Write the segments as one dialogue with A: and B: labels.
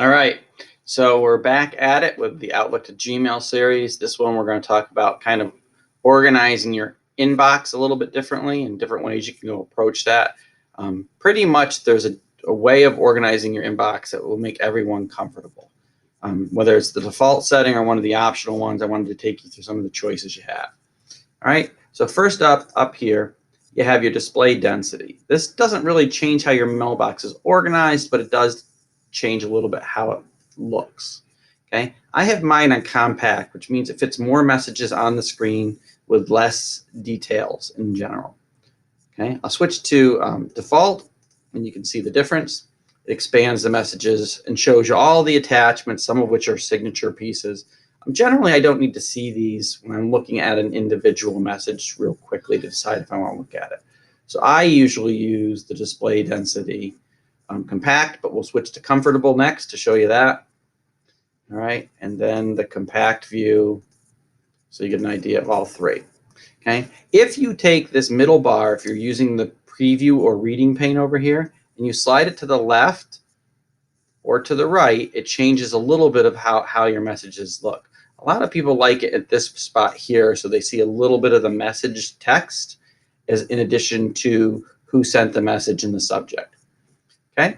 A: All right, so we're back at it with the Outlook to Gmail series. This one we're going to talk about kind of organizing your inbox a little bit differently and different ways you can go approach that. Pretty much there's a way of organizing your inbox that will make everyone comfortable. Whether it's the default setting or one of the optional ones, I wanted to take you through some of the choices you have. All right, so first up here, you have your display density. This doesn't really change how your mailbox is organized, but it does change a little bit how it looks. Okay, I have mine on compact, which means it fits more messages on the screen with less details in general. Okay, I'll switch to default, and you can see the difference. It expands the messages and shows you all the attachments, some of which are signature pieces. Generally, I don't need to see these when I'm looking at an individual message real quickly to decide if I want to look at it. So I usually use the display density compact, but we'll switch to comfortable next to show you that. All right, and then the compact view, so you get an idea of all three. Okay, if you take this middle bar, if you're using the preview or reading pane over here, and you slide it to the left or to the right, it changes a little bit of how your messages look. A lot of people like it at this spot here, so they see a little bit of the message text as in addition to who sent the message in the subject. Okay,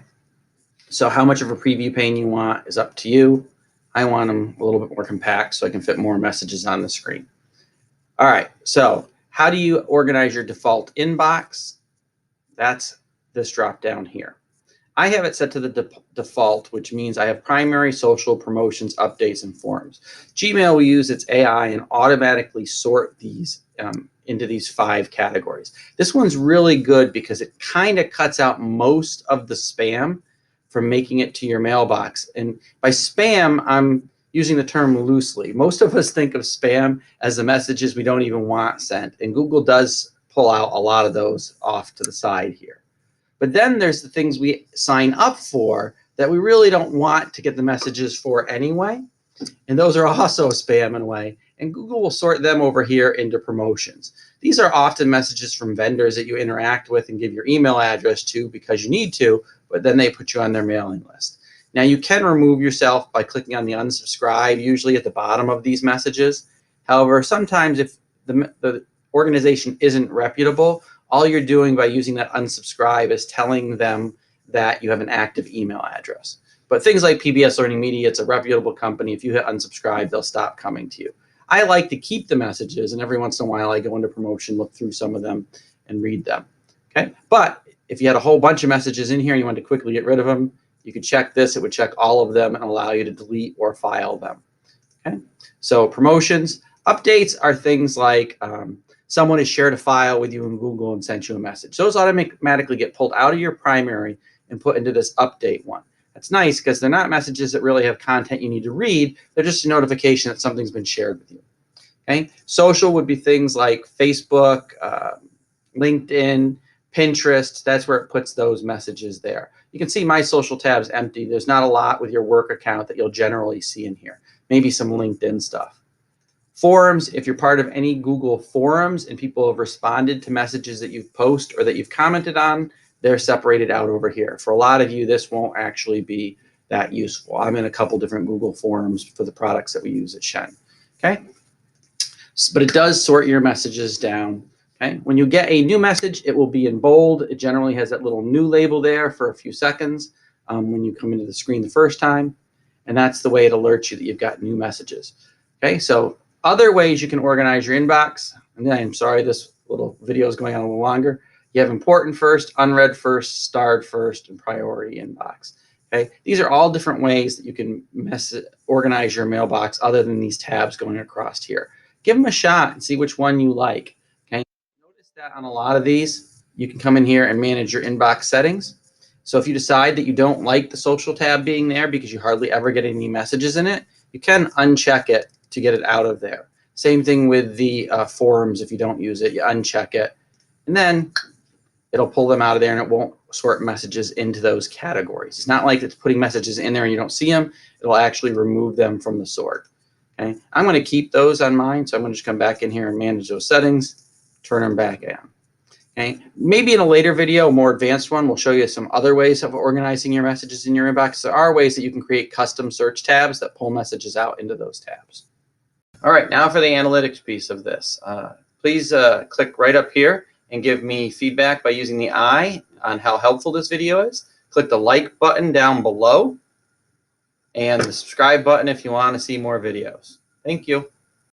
A: so how much of a preview pane you want is up to you. I want them a little bit more compact so I can fit more messages on the screen. All right, so how do you organize your default inbox? That's this drop down here. I have it set to the default, which means I have primary, social, promotions, updates, and forums. Gmail will use its AI and automatically sort these into these 5 categories. This one's really good because it kind of cuts out most of the spam from making it to your mailbox. And by spam, I'm using the term loosely. Most of us think of spam as the messages we don't even want sent, and Google does pull out a lot of those off to the side here. But then there's the things we sign up for that we really don't want to get the messages for anyway. And those are also spam in a way. And Google will sort them over here into promotions. These are often messages from vendors that you interact with and give your email address to because you need to, but then they put you on their mailing list. Now you can remove yourself by clicking on the unsubscribe, usually at the bottom of these messages. However, sometimes if the organization isn't reputable, all you're doing by using that unsubscribe is telling them that you have an active email address. But things like PBS Learning Media, it's a reputable company. If you hit unsubscribe, they'll stop coming to you. I like to keep the messages, and every once in a while I go into promotion, look through some of them, and read them. Okay, but if you had a whole bunch of messages in here and you wanted to quickly get rid of them, you could check this. It would check all of them and allow you to delete or file them. Okay, so promotions. Updates are things like someone has shared a file with you in Google and sent you a message. Those automatically get pulled out of your primary and put into this update one. That's nice because they're not messages that really have content you need to read. They're just a notification that something's been shared with you. Okay, social would be things like Facebook, LinkedIn, Pinterest. That's where it puts those messages there. You can see my social tab's empty. There's not a lot with your work account that you'll generally see in here. Maybe some LinkedIn stuff. Forums, if you're part of any Google forums and people have responded to messages that you've posted or that you've commented on, they're separated out over here. For a lot of you, this won't actually be that useful. I'm in a couple different Google forums for the products that we use at Shen. Okay, but it does sort your messages down. Okay, when you get a new message, it will be in bold. It generally has that little new label there for a few seconds when you come into the screen the first time, and that's the way it alerts you that you've got new messages. Okay, so other ways you can organize your inbox, and I'm sorry this little video is going on a little longer. You have important first, unread first, starred first, and priority inbox. Okay, these are all different ways that you can organize your mailbox other than these tabs going across here. Give them a shot and see which one you like. Okay, notice that on a lot of these, you can come in here and manage your inbox settings. So if you decide that you don't like the social tab being there because you hardly ever get any messages in it, you can uncheck it to get it out of there. Same thing with the forums. If you don't use it, you uncheck it, and then it'll pull them out of there and it won't sort messages into those categories. It's not like it's putting messages in there and you don't see them. It'll actually remove them from the sort. Okay, I'm going to keep those on mine, so I'm going to just come back in here and manage those settings, turn them back on. Okay, maybe in a later video, a more advanced one, we'll show you some other ways of organizing your messages in your inbox. There are ways that you can create custom search tabs that pull messages out into those tabs. All right, now for the analytics piece of this. Please click right up here and give me feedback by using the I on how helpful this video is. Click the like button down below and the subscribe button if you want to see more videos. Thank you.